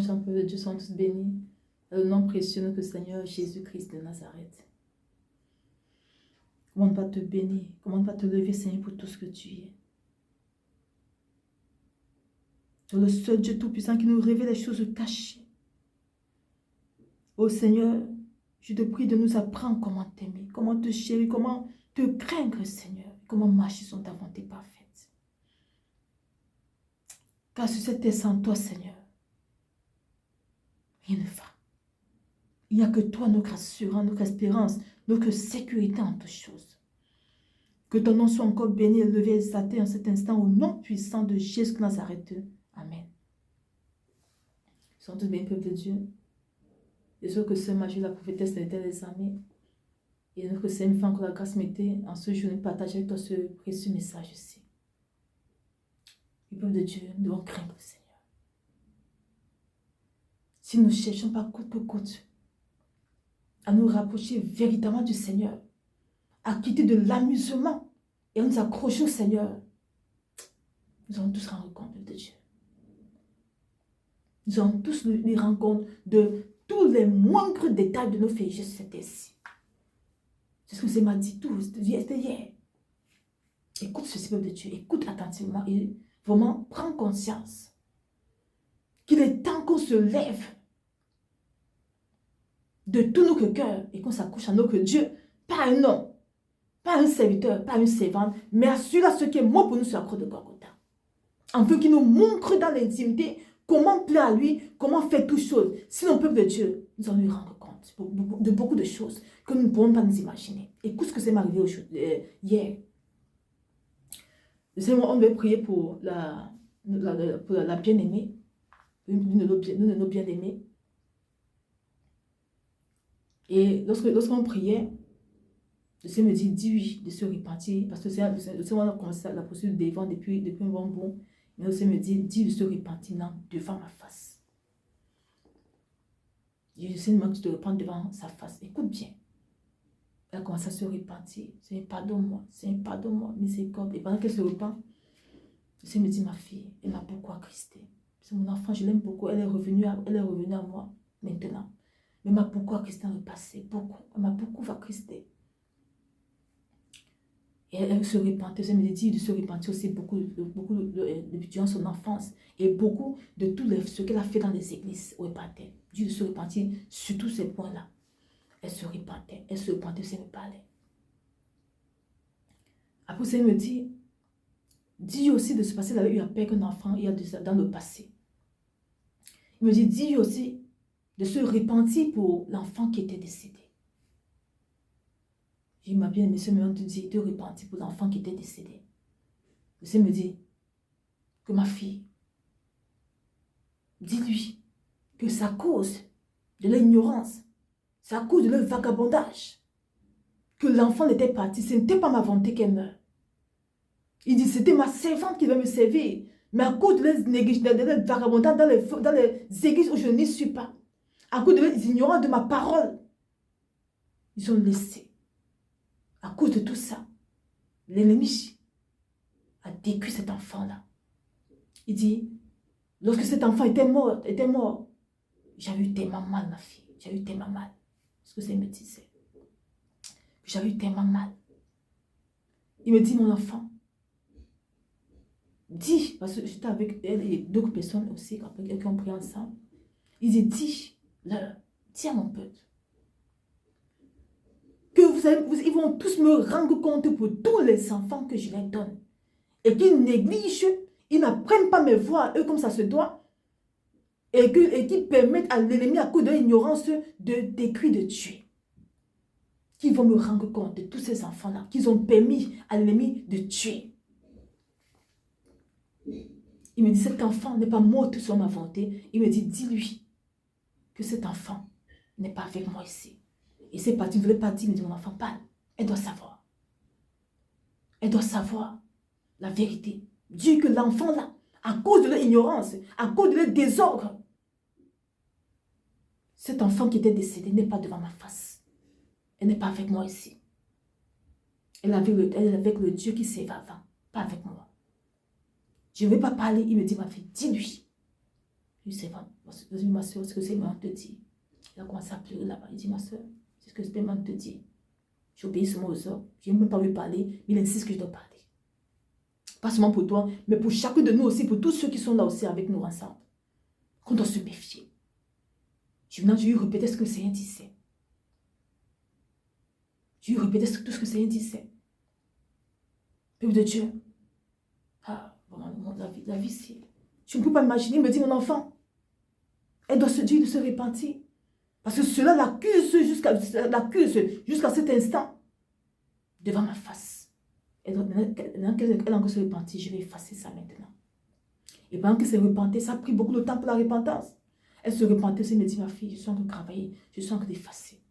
anges, peuple de Dieu, sont tous bénis. Dans le nom précieux de notre Seigneur Jésus-Christ de Nazareth. Comment ne pas te bénir? Comment ne pas te lever, Seigneur, pour tout ce que tu es? Tu es le seul Dieu Tout-Puissant qui nous révèle les choses cachées. Ô Seigneur, je te prie de nous apprendre comment t'aimer, comment te chérir, comment te craindre, Seigneur, comment marcher sur ta volonté parfaite. Car sur cette terre sans toi, Seigneur, rien ne va. Il n'y a que toi, notre assurance, notre espérance, notre sécurité en toutes choses. Que ton nom soit encore béni, élevé, exalté en cet instant au nom puissant de Jésus de Nazareth. Amen. Nous sommes tous bénis, peuple de Dieu. Je sais que Sœur Magie, la prophétesse, était les amis. Et notre Seigneur me fait encore la grâce, mettez en ce jour, partager avec toi ce précieux message ici. Le peuple de Dieu, nous devons craindre le Seigneur. Si nous cherchons par coûte que coûte à nous rapprocher véritablement du Seigneur, à quitter de l'amusement et à nous accrocher au Seigneur, nous allons tous rendre compte de Dieu. Nous allons tous nous rendre compte de tous les moindres détails de nos faits. Je sais ici. C'est ce que c'est m'a dit tout. C'était hier. Écoute ce peuple de Dieu. Écoute attentivement et vraiment prends conscience qu'il est temps qu'on se lève de tout notre cœur et qu'on s'accroche à notre Dieu. Pas un homme, pas un serviteur, pas une servante, mais à celui-là, ce qui est mort pour nous sur la croix de Golgotha. En veut qu'il nous montre dans l'intimité comment plaire à lui, comment faire toutes choses. Sinon, peuple de Dieu, nous allons lui rendre compte de beaucoup de choses que nous ne pouvons pas nous imaginer. Écoute ce que c'est m'arrivé hier. On devait prier pour la bien-aimée, l'une de nos bien-aimés. Et lorsqu'on priait, le Seigneur me dit oui, de se repentir, parce que le Seigneur a commencé la procédure devant depuis un bon bout. Mais le Seigneur me dit de se repentir devant ma face. Et le Seigneur me dit de te repentir devant sa face. Écoute bien. Elle a commencé à se repentir. Seigneur, pardonne-moi, Seigneur, pardonne-moi, miséricorde. Et pendant qu'elle se repent, le Seigneur me dit, ma fille, elle m'a beaucoup attristé. C'est mon enfant, je l'aime beaucoup. Elle est revenue à moi maintenant. Mais elle m'a beaucoup attristé dans le passé. Beaucoup. Elle m'a beaucoup attristé. Et elle se repentait. Elle me dit de se repentir aussi beaucoup durant son enfance. Et beaucoup de tout ce qu'elle a fait dans les églises où elle partait. Dieu de se repentir sur tous ces points-là. Elle se repentait. Elle me parlait. Après, elle me dit, dis aussi de se passer, elle avait eu à perdre un enfant dans le passé. Il me dit, dis aussi de se repentir pour l'enfant qui était décédé. Il m'a bien aimé ce moment de dire, de repentir pour l'enfant qui était décédé. Le Seigneur me dit que ma fille, dis-lui que c'est à cause de l'ignorance, c'est à cause de leur vagabondage que l'enfant était parti. Ce n'était pas ma volonté qu'elle meure. Il dit, c'était ma servante qui devait me servir. Mais à cause de leur vagabondage dans les églises où je n'y suis pas, à cause de leur ignorance de ma parole, ils ont laissé. À cause de tout ça, l'ennemi a détruit cet enfant-là. Il dit, lorsque cet enfant était mort, j'avais eu tellement mal, ma fille. J'avais eu tellement mal. Ce que ça me disait. J'avais eu tellement mal. Il me dit, mon enfant, dis, parce que j'étais avec elle et d'autres personnes aussi, qui ont pris ensemble. Il dit, dis à mon peuple, que ils vont tous me rendre compte pour tous les enfants que je leur donne. Et qu'ils négligent, ils n'apprennent pas mes voix, eux, comme ça se doit. Et qu'ils permettent à l'ennemi, à cause de l'ignorance, de détruire, de tuer. Qu'ils vont me rendre compte de tous ces enfants-là, qu'ils ont permis à l'ennemi de tuer. Il me dit, cet enfant n'est pas mort sur ma volonté. Il me dit, dis-lui que cet enfant n'est pas avec moi ici. Et c'est parti, il ne voulait pas dire, il me dit, mon enfant parle. Elle doit savoir. Elle doit savoir la vérité. Dieu que l'enfant là, à cause de leur ignorance, à cause de leur désordre, cet enfant qui était décédé n'est pas devant ma face. Elle n'est pas avec moi ici. Elle est avec le Dieu qui s'est avant, pas avec moi. Je ne vais pas parler, il me dit, ma fille, dis-lui. Oui, c'est vrai. Ma soeur, ce que c'est maman te dit. Il a commencé à pleurer là-bas. Il dit, ma soeur, c'est ce que c'est maman te dit. J'obéis seulement aux ordres. Je n'ai même pas lui parler, mais il insiste que je dois parler. Pas seulement pour toi, mais pour chacun de nous aussi, pour tous ceux qui sont là aussi avec nous ensemble. Qu'on doit se méfier. Maintenant, je lui répétais ce que le Seigneur disait. Je lui répétais tout ce que le Seigneur disait. Peuple de Dieu. Ah, vraiment, la vie, c'est... Je ne peux pas imaginer, il me dit, mon enfant, elle doit se dire de se repentir. Parce que cela l'accuse jusqu'à cet instant. Devant ma face. Maintenant qu'elle a encore se repentir, je vais effacer ça maintenant. Et pendant qu'elle s'est repentée, ça a pris beaucoup de temps pour la repentance. Elle se repentait, elle me dit, ma fille, je sens que travailler, je sens que d'effacer.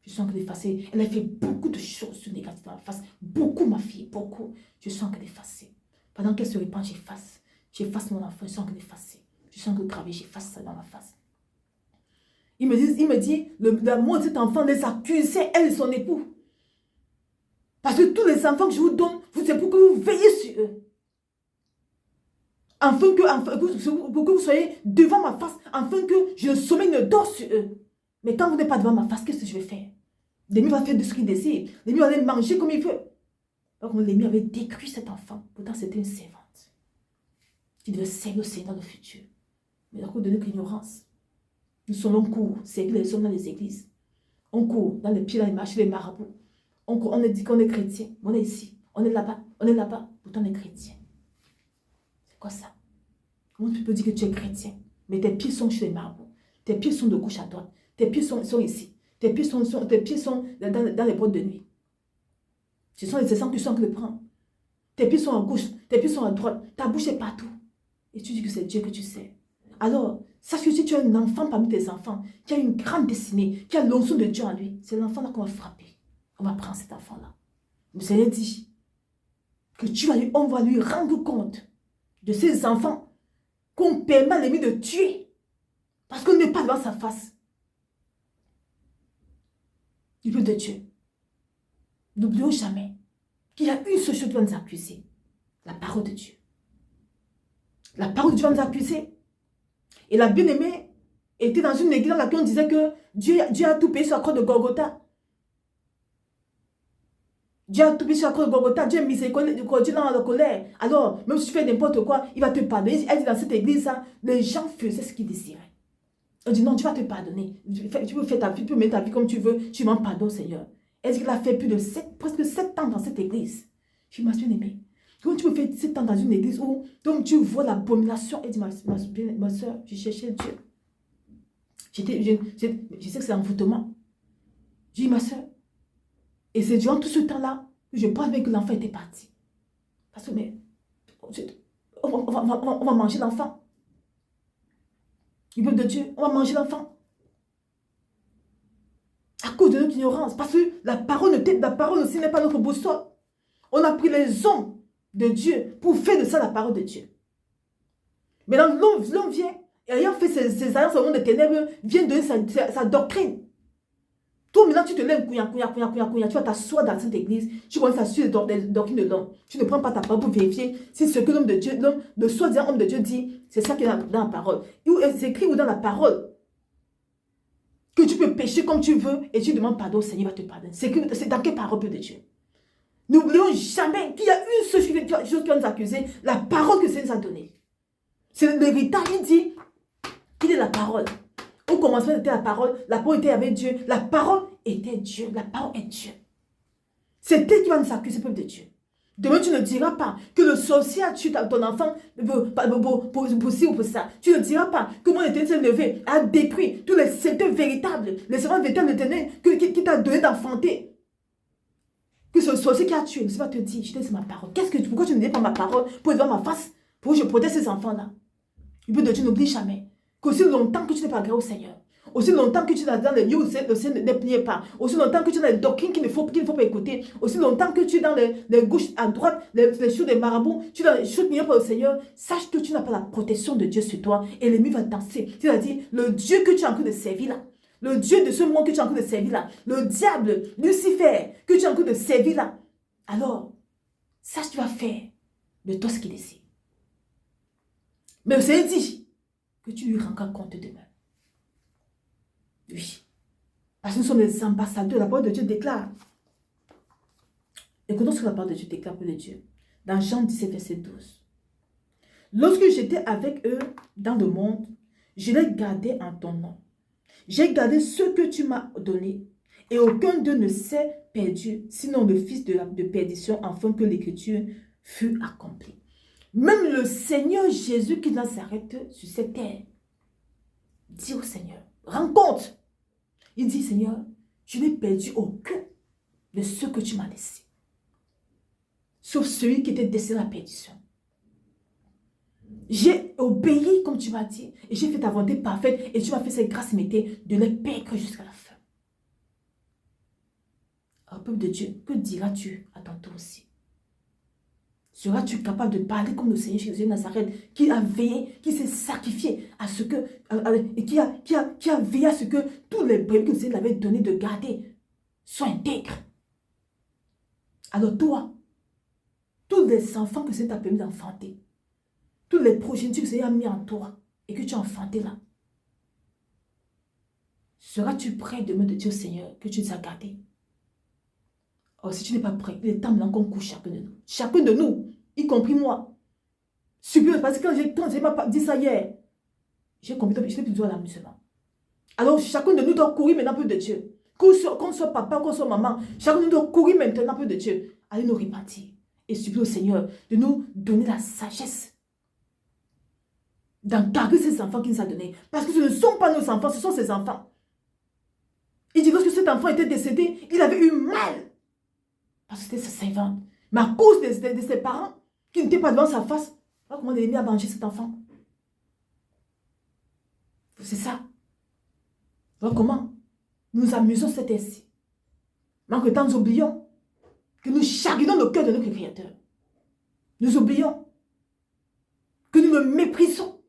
Je sens que d'effacer. Elle a fait beaucoup de choses négatives dans ma face. Beaucoup, ma fille, beaucoup. Je sens que d'effacer. Pendant qu'elle se repent, j'efface. J'efface mon enfant, je sens que d'effacer. Je sens que travailler, j'efface ça dans ma face. Il me dit, l'amour de cet enfant les accusait, elle et son époux. Parce que tous les enfants que je vous donne, c'est pour que vous veillez sur eux. Pour que vous soyez devant ma face, afin que je ne sommeille ne dors sur eux. Mais quand vous n'êtes pas devant ma face, qu'est-ce que je vais faire? L'ennemi va faire de ce qu'il désire. L'ennemi va aller manger comme il veut. Donc l'ennemi avait détruit cet enfant. Pourtant, c'était une servante qui devait servir au Seigneur dans le futur. Mais à cause de notre ignorance, nous sommes en cours, servir les hommes dans les églises. On court dans les pieds, dans les marchés, les marabouts. On dit qu'on est chrétien. On est ici, on est là-bas, on est là-bas. Pourtant, on est chrétien. C'est quoi ça? Comment tu peux dire que tu es chrétien, mais tes pieds sont chez les marabouts. Tes pieds sont de gauche à droite. Tes pieds sont ici. Tes pieds sont dans les boîtes de nuit. Ce sont les essents que tu sens que le prendre. Tes pieds sont à gauche, tes pieds sont à droite. Ta bouche est partout. Et tu dis que c'est Dieu que tu sais. Alors, sache que si tu as un enfant parmi tes enfants, qui a une grande destinée, qui a l'onction de Dieu en lui, c'est l'enfant-là qu'on va frapper. On va prendre cet enfant-là. Le Seigneur dit que on va lui rendre compte de ces enfants qu'on permet à l'ennemi de tuer. Parce qu'on n'est pas devant sa face. Du peuple de Dieu. N'oublions jamais qu'il y a une seule chose qui va nous accuser. La parole de Dieu. La parole de Dieu va nous accuser. Et la bien-aimée était dans une église dans laquelle on disait que Dieu a tout payé sur la croix de Golgotha. Dieu a tout payé sur la croix de Golgotha. Dieu est miséricordieux dans la colère. Alors, même si tu fais n'importe quoi, il va te pardonner. Elle dit dans cette église, les gens faisaient ce qu'ils désiraient. On dit non, tu vas te pardonner. Tu peux faire ta vie, tu peux mettre ta vie comme tu veux. Tu m'en pardonnes, Seigneur. Elle dit qu'il a fait plus de presque 7 ans dans cette église. Je m'en suis aimée. Comment tu peux faire 7 ans dans une église où donc tu vois l'abomination? Elle dit, ma soeur, je cherchais Dieu. Je sais que c'est l'envoûtement. Je dis, ma soeur, et c'est durant tout ce temps-là que je pense bien que l'enfant était parti. Parce que, mais, on va manger l'enfant. Du peuple de Dieu, on va manger l'enfant. À cause de notre ignorance. Parce que la parole aussi n'est pas notre boussole. On a pris les hommes de Dieu pour faire de ça la parole de Dieu. Mais là, l'homme vient, et ayant fait ses alliances au monde des ténèbres, vient donner sa doctrine. Toi, maintenant, tu te lèves, tu vas t'asseoir dans cette église, tu commences à suivre les doctrines de l'homme. Tu ne prends pas ta parole pour vérifier si ce que l'homme de Dieu, le soi-disant homme de Dieu dit, c'est ça qui est dans la parole. C'est écrit ou dans la parole que tu peux pécher comme tu veux et tu demandes pardon, le Seigneur va te pardonner. C'est dans quelle parole de Dieu? N'oublions jamais qu'il y a une seule chose qui va nous accuser, la parole que le Seigneur nous a donnée. C'est l'héritage, il dit qu'il est la parole. Au commencement, c'était la parole était avec Dieu, la parole était Dieu, la parole est Dieu. C'est elle qui va nous accuser, peuple de Dieu. Demain, tu ne diras pas que le sorcier a tué ton enfant pour ci ou pour ça. Tu ne diras pas que mon Éternel s'est levé, a détruit tous les secteurs véritables, les servants véritables de l'Éternel qui t'a donné d'enfanter. Que ce sorcier qui a tué, il va te dire, je te dis ma parole. Pourquoi tu ne dis pas ma parole pour être devant ma face, pour que je protège ces enfants-là? Le peuple de Dieu n'oublie jamais qu'aussi longtemps que tu n'es pas agréé au Seigneur, aussi longtemps que tu es dans les lieux où le Seigneur ne plie pas, aussi longtemps que tu es dans les doctrines qu'il ne faut pas écouter, aussi longtemps que tu es dans les gauches à droite, les choses des marabouts, tu es dans les choses qui n'ont pas au Seigneur, sache que tu n'as pas la protection de Dieu sur toi et l'ennemi va danser. C'est-à-dire, le Dieu que tu es en train de servir là, le Dieu de ce monde que tu es en train de servir là, le diable, Lucifer, que tu es en train de servir là, alors, sache que tu vas faire de toi ce qu'il décide. Mais le Seigneur dit que tu lui rendras compte demain. Oui. Parce que nous sommes les ambassadeurs. La parole de Dieu déclare. Écoutons ce que la parole de Dieu déclare pour de Dieu. Dans Jean 17, verset 12. Lorsque j'étais avec eux dans le monde, je les gardais en ton nom. J'ai gardé ce que tu m'as donné, et aucun d'eux ne s'est perdu, sinon le fils de perdition, afin que l'écriture fût accomplie. Même le Seigneur Jésus qui Nazareth sur cette terre dit au Seigneur, rends compte. Il dit, Seigneur, je n'ai perdu aucun de ceux que tu m'as laissés, sauf celui qui était destiné à la perdition. J'ai obéi comme tu m'as dit, et j'ai fait ta volonté parfaite, et tu m'as fait cette grâce métier de les paître jusqu'à la fin. Alors, peuple de Dieu, que diras-tu à ton tour aussi? Seras-tu capable de parler comme le Seigneur Jésus de Nazareth, qui a veillé, qui s'est sacrifié à ce que, et qui a veillé à ce que tous les brebis que le Seigneur avait donné de garder soient intègres? Alors toi, tous les enfants que le Seigneur t'a permis d'enfanter, tous les progénitures que le Seigneur a mis en toi et que tu as enfanté là, seras-tu prêt demain de dire au Seigneur que tu les as gardés? Or, si tu n'es pas prêt, il est temps maintenant qu'on couche chacun de nous, y compris moi. Supplions, parce que quand j'ai pas dit ça hier, j'ai compris que je n'ai plus besoin d'amusement. Alors, chacun de nous doit courir maintenant peu de Dieu. Qu'on soit papa, qu'on soit maman, chacun de nous doit courir maintenant peu de Dieu. Allez nous repentir et supplier au Seigneur de nous donner la sagesse d'encadrer ces enfants qu'il nous a donnés. Parce que ce ne sont pas nos enfants, ce sont ses enfants. Il dit, lorsque cet enfant était décédé, il avait eu mal. Parce que c'était sa servante. Mais à cause de ses parents, qui n'étaient pas devant sa face, voilà comment l'ennemi a mangé cet enfant. C'est ça. Voilà comment nous nous amusons cet ainsi. Mais en que temps, nous oublions que nous chagrinons le cœur de notre Créateur. Nous oublions que nous le méprisons.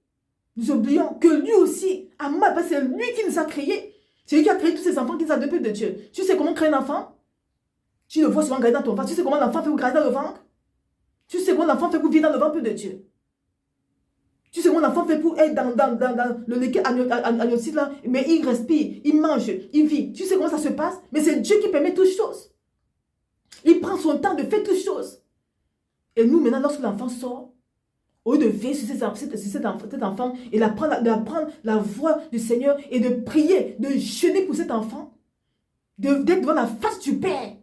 Nous oublions que lui aussi a mal, parce que c'est lui qui nous a créés. C'est lui qui a créé tous ces enfants qui nous a donné de Dieu. Tu sais comment créer un enfant? Tu le vois souvent grandir dans ton ventre. Tu sais comment l'enfant fait pour grandir dans le ventre? Tu sais comment l'enfant fait pour vivre dans le ventre de Dieu? Tu sais comment l'enfant fait pour être dans le liquide amniotique là, mais il respire, il mange, il vit. Tu sais comment ça se passe? Mais c'est Dieu qui permet toutes choses. Il prend son temps de faire toutes choses. Et nous, maintenant, lorsque l'enfant sort, au lieu de veiller sur cet enfant et d'apprendre la voix du Seigneur et de prier, de jeûner pour cet enfant, d'être devant la face du Père,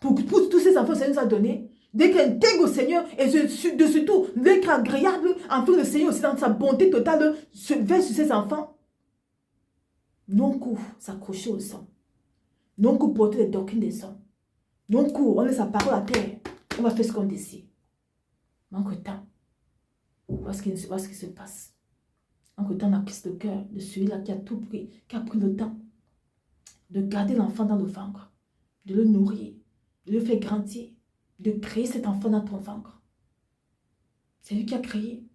pour tous ces enfants que le Seigneur nous a donnés, d'être intègre au Seigneur et de surtout d'être agréable, afin que le Seigneur aussi dans sa bonté totale se verse sur ses enfants. Non coup s'accrocher au sang. Non coup porter les doctrines des hommes. Non coup on laisse sa parole à terre. On va faire ce qu'on décide. Manque de temps. Voilà ce qui se passe. Manque de temps, on a pris le cœur de celui-là qui a tout pris, qui a pris le temps de garder l'enfant dans le ventre, de le nourrir, de le faire grandir, de créer cet enfant dans ton ventre. C'est lui qui a créé.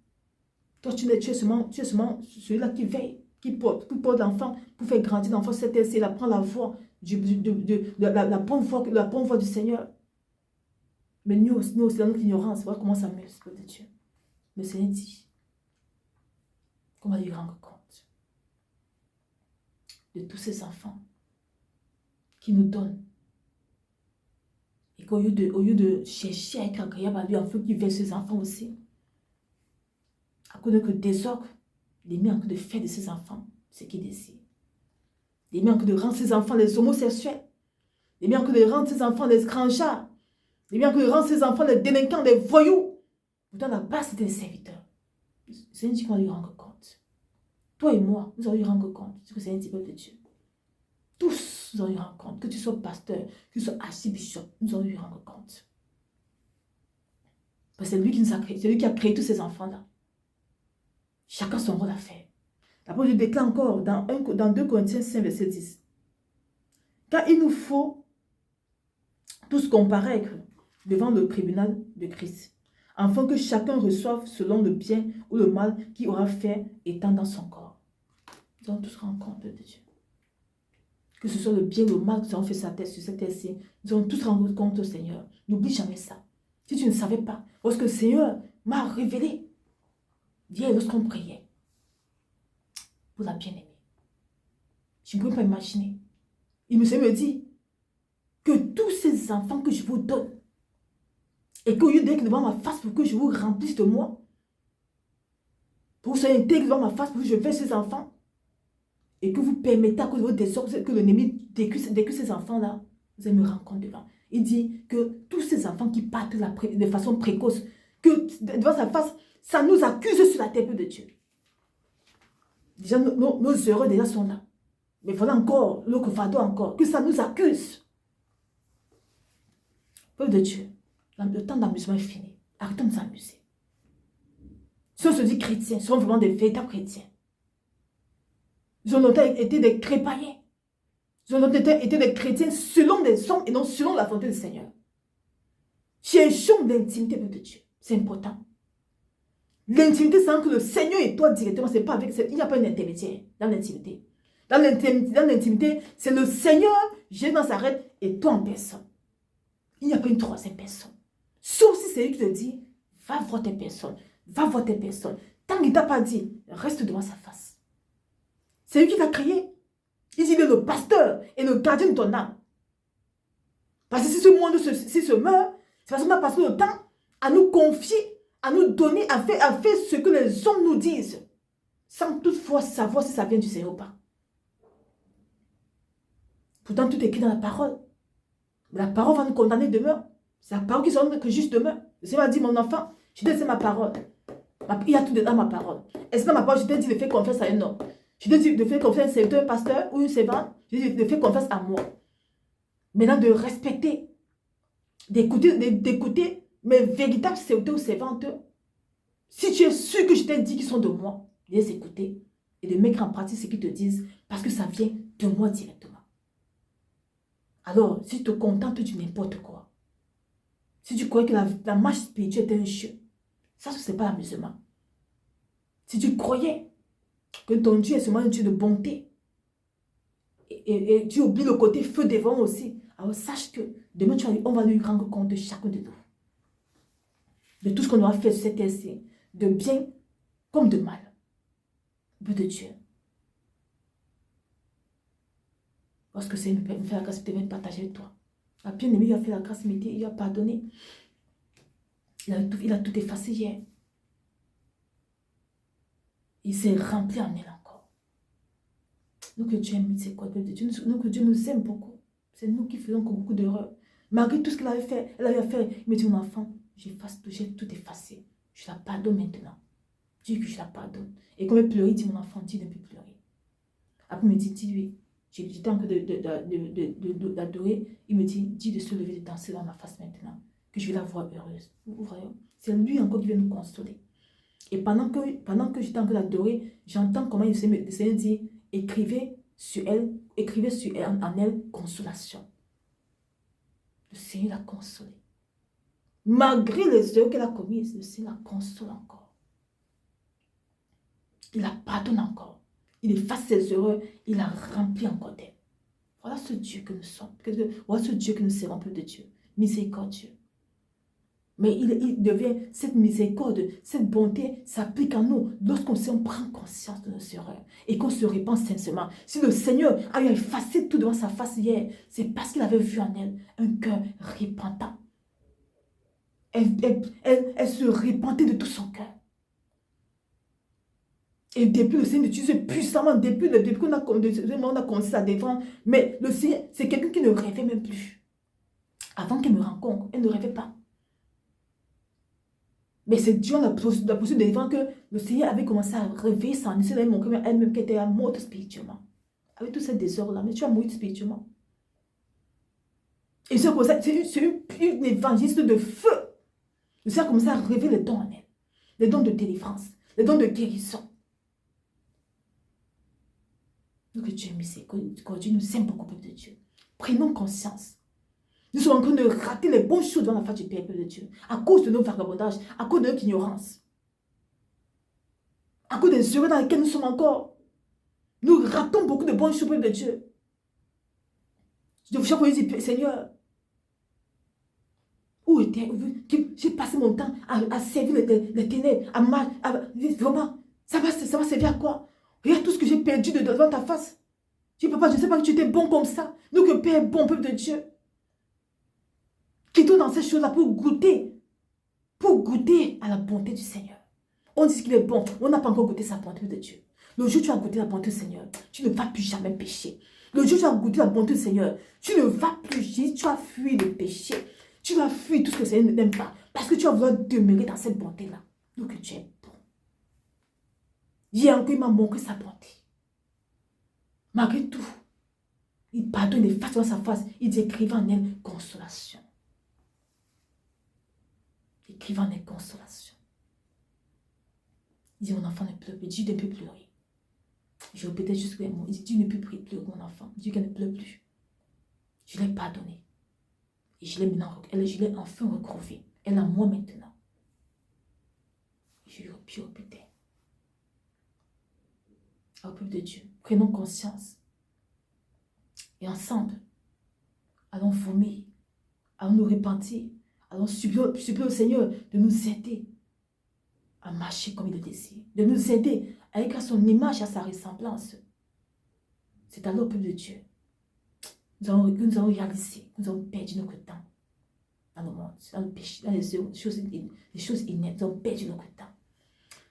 Toi, tu es seulement celui-là qui veille, qui porte l'enfant pour faire grandir l'enfant. C'est il apprend la voix, la bonne voix du Seigneur. Mais nous, c'est dans notre ignorance. Voilà comment ça met l'Esprit de Dieu. Le Seigneur dit qu'on va lui rendre compte de tous ces enfants qui nous donnent. Et qu'au lieu de chercher à être agréable à lui, afin qu'il veille ses enfants aussi, à cause de que désordre, il est mis en train de faire de ses enfants ce qu'il désire. Il est mis en train de rendre ses enfants les homosexuels. Il est mis en train de rendre ses enfants les scrangeards. Il est mis en train de rendre ses enfants les délinquants, les voyous. Pourtant, la base, c'était les serviteurs. C'est une dit qu'on va lui rendre compte. Toi et moi, nous allons lui rendre compte. C'est que c'est un petit peuple de Dieu. Tous, nous allons lui rendre compte. Que tu sois pasteur, que tu sois archibishop, nous allons lui rendre compte. Parce que c'est lui qui nous a créé. C'est lui qui a créé tous ces enfants-là. Chacun son rôle à faire. La parole de Dieu déclare encore dans 2 Corinthiens 5, verset 10. Car il nous faut tous comparaître devant le tribunal de Christ, afin que chacun reçoive selon le bien ou le mal qu'il aura fait étant dans son corps. Nous allons tous rendre compte de Dieu. Que ce soit le bien ou le mal que nous avons fait sur cette terre-ci, nous allons tous rendre compte au Seigneur. N'oublie jamais ça. Si tu ne savais pas, lorsque le Seigneur m'a révélé, hier lorsqu'on priait, pour la bien-aimée. Je ne peux pas imaginer. Il me dit que tous ces enfants que je vous donne, et qu'au lieu d'être devant ma face pour que je vous remplisse de moi, pour que vous soyez intègre devant ma face pour que je fasse ces enfants, et que vous permettez à cause de vos désordres que l'ennemi décuse ces enfants-là, vous allez me rendre compte devant. Il dit que tous ces enfants qui partent de façon précoce, que devant sa face, ça nous accuse sur la tête de Dieu. Déjà, nos erreurs déjà sont là. Mais voilà encore, le fardeau encore, que ça nous accuse. Peuple de Dieu, le temps d'amusement est fini. Arrêtons de s'amuser. Si on se dit chrétiens, sont vraiment des véritables chrétiens. Ils ont longtemps été des crépaillés. Ils ont longtemps été des chrétiens selon les hommes et non selon la volonté du Seigneur. Cherchons l'intimité de Dieu. C'est important. L'intimité, c'est que le Seigneur et toi directement, c'est pas avec. Il n'y a pas une intermédiaire dans l'intimité. Dans l'intimité, c'est le Seigneur, Jésus Nazareth et toi en personne. Il n'y a pas une troisième personne. Sauf si c'est lui qui te dit, va voir tes personnes, va voir tes personnes. Tant qu'il ne t'a pas dit, reste devant sa face. C'est lui qui t'a créé. Il dit, il est le pasteur et le gardien de ton âme. Parce que si ce monde se meurt, c'est parce qu'on a passé le temps à nous confier, à nous donner, à faire ce que les hommes nous disent, sans toutefois savoir si ça vient du Seigneur ou pas. Pourtant, tout est écrit dans la parole. Mais la parole va nous condamner demain. C'est la parole qui sera que juste demain. Le Seigneur m'a dit, mon enfant, je t'ai dit ma parole. Il y a tout dans ma parole. Est-ce que dans ma parole, je t'ai dit de faire confiance à un homme? Je t'ai dit de faire confiance à un pasteur ou une servante? Je t'ai dit de faire confiance à moi. Maintenant, de respecter, d'écouter mes véritables serviteurs ou servantes. Si tu es sûr que je t'ai dit qu'ils sont de moi, de les écouter et de mettre en pratique ce qu'ils te disent parce que ça vient de moi directement. Alors, si tu te contentes du n'importe quoi, si tu crois que la marche spirituelle est un jeu, ça, ce n'est pas l'amusement. Si tu croyais que ton Dieu est seulement un Dieu de bonté, et tu oublies le côté feu devant aussi, alors sache que demain, on va lui rendre compte de chacun de nous. De tout ce qu'on aura fait sur cette terre, de bien comme de mal. But de Dieu. Parce que c'est me fait la grâce de partager avec toi. La bien-aimée, il a fait la grâce, il a pardonné. Il a tout effacé hier. Il s'est rempli en elle encore. Nous que Dieu aime miséricorde de Dieu, nous que Dieu nous aime beaucoup. C'est nous qui faisons beaucoup d'erreurs. Malgré tout ce qu'elle avait fait, il me dit, mon enfant, j'ai tout effacé. Je la pardonne maintenant. Dis que je la pardonne. Et quand elle pleurait, il dit, mon enfant, dis de ne plus pleurer. Après, il me dit, dis-lui. J'étais en train d'adorer. Il me dit, dis de se lever, de danser dans ma face maintenant. Que je vais la voir heureuse. Vous voyez? C'est lui encore qui vient nous consoler. Et pendant que j'étais en train d'adorer, j'entends comment le Seigneur dit, écrivez sur elle, en elle consolation. Le Seigneur l'a consolée. Malgré les erreurs qu'elle a commises, le Seigneur la console encore. Il la pardonne encore. Il efface ses erreurs, il la remplit encore d'elle. Voilà ce Dieu que nous sommes. Voilà ce Dieu que nous servons, peuple de Dieu. Miséricordieux. Mais il devient, cette miséricorde, cette bonté s'applique à nous lorsqu'on prend conscience de nos erreurs et qu'on se répand sincèrement. Si le Seigneur a effacé tout devant sa face hier, c'est parce qu'il avait vu en elle un cœur repentant. Elle se repentait de tout son cœur. Et depuis, le Seigneur utilise puissamment, depuis qu'on a commencé à défendre. Mais le Seigneur, c'est quelqu'un qui ne rêvait même plus. Avant qu'elle me rencontre, elle ne rêvait pas. Mais c'est Dieu la poursuite de défendre que le Seigneur avait commencé à réveiller sa naissance. Elle montrait elle-même qu'elle était morte spirituellement. Avec tous ces désordres-là, mais tu as mouru spirituellement. Et c'est comme ça, c'est une évangéliste de feu. Le Seigneur a commencé à révéler les dons en elle. Les dons de délivrance, les dons de guérison. Nous que Dieu est miséricordieux, Dieu nous aime beaucoup, peuple de Dieu. Prenons conscience. Nous sommes en train de rater les bonnes choses dans la face du peuple de Dieu. À cause de nos vagabondages, à cause de notre ignorance. À cause des erreurs dans lesquelles nous sommes encore. Nous ratons beaucoup de bonnes choses, peuple de Dieu. Chaque fois, je dis, Seigneur, où était, j'ai passé mon temps à servir les ténèbres, vraiment, ça va servir à quoi? Regarde tout ce que j'ai perdu devant ta face. Je dis, papa, je ne sais pas que tu étais bon comme ça. Nous, que Père est bon, peuple de Dieu. Quittons dans ces choses-là pour goûter à la bonté du Seigneur. On dit qu'il est bon. On n'a pas encore goûté sa bonté de Dieu. Le jour où tu as goûté la bonté du Seigneur, tu ne vas plus jamais pécher. Le jour où tu as goûté la bonté du Seigneur, tu ne vas plus, tu vas fuir le péché. Tu vas fuir tout ce que le Seigneur n'aime pas. Parce que tu vas vouloir demeurer dans cette bonté-là. Donc tu es bon. Hier encore, il m'a montré sa bonté. Malgré tout, il pardonne, il efface dans sa face. Il dit, écrivant en elle consolation. Écrivant en elle consolation. Il dit, mon enfant ne pleure plus. Dieu ne peut pleurer. Je répétais juste les mots. Il dit, Dieu ne peut plus pleurer, mon enfant. Dieu ne pleure plus. Je l'ai pardonné. Et je l'ai enfin recrouvé. Elle a moi maintenant. Je répétais. Au peuple de Dieu, prenons conscience. Et ensemble, allons vomir. Allons nous repentir. Allons supplier au Seigneur de nous aider à marcher comme il le désire. De nous aider à écrire son image et à sa ressemblance. C'est alors, peuple de Dieu, nous allons réaliser, nous allons perdre notre temps dans le monde, dans le péché, dans les choses ineptes, nous allons perdre notre temps.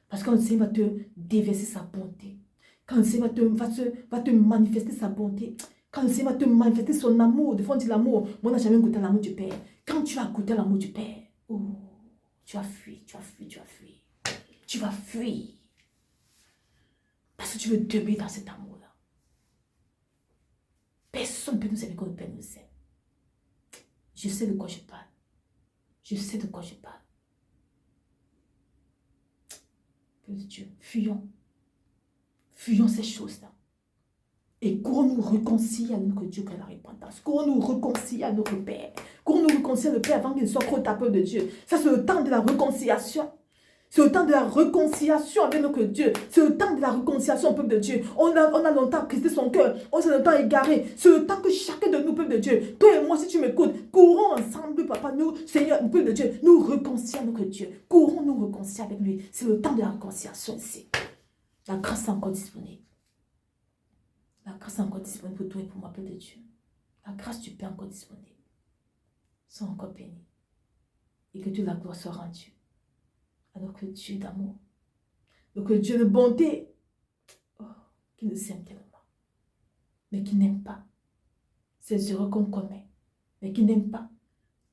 Parce que quand le Seigneur va te déverser sa bonté, quand le Seigneur va te manifester sa bonté, quand le Seigneur va te manifester son amour, des fois on dit l'amour, moi on n'a jamais goûté l'amour du Père. Quand tu vas goûter l'amour du Père, oh, tu vas fuir, tu vas fuir, tu vas fuir. Tu vas fuir. Parce que tu veux demeurer dans cet amour-là. Personne ne peut nous aimer comme le Père nous aime. Je sais de quoi je parle. Je sais de quoi je parle. Père de Dieu, fuyons. Fuyons ces choses-là. Et courons-nous réconcilier à notre Dieu que la repentance. Courons-nous réconcilier à notre Père. Courons-nous réconcilier à le Père avant qu'il ne soit trop tapeur de Dieu. Ça, c'est le temps de la réconciliation. C'est le temps de la réconciliation avec notre Dieu. C'est le temps de la réconciliation au peuple de Dieu. On a longtemps brisé son cœur. On s'est longtemps égaré. C'est le temps que chacun de nous, peuple de Dieu, toi et moi, si tu m'écoutes, courons ensemble, papa, nous, Seigneur, peuple de Dieu, nous réconcilier à notre Dieu. Courons nous réconcilier avec lui. C'est le temps de la réconciliation ici. La grâce est encore disponible. La grâce est encore disponible pour toi et pour moi, peuple de Dieu. La grâce du Père est encore disponible. Sois encore bénis. Et que Dieu la gloire soit rendue à notre Dieu d'amour, notre Dieu de bonté, oh, qui nous aime tellement, mais qui n'aime pas ces erreurs qu'on commet, mais qui n'aime pas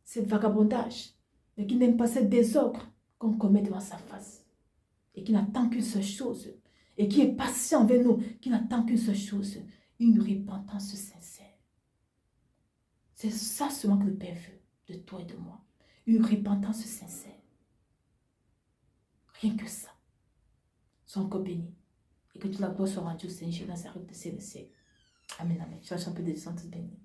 ce vagabondage, mais qui n'aime pas ce désordre qu'on commet devant sa face, et qui n'attend qu'une seule chose, et qui est patient avec nous, qui n'attend qu'une seule chose, une repentance sincère. C'est ça seulement que le Père veut de toi et de moi, une repentance sincère. Rien que ça. Sois encore béni. Et que toute la gloire soit rendue au Seigneur dans sa route de siècle. Amen, amen. Je vais un peu de descente bénie.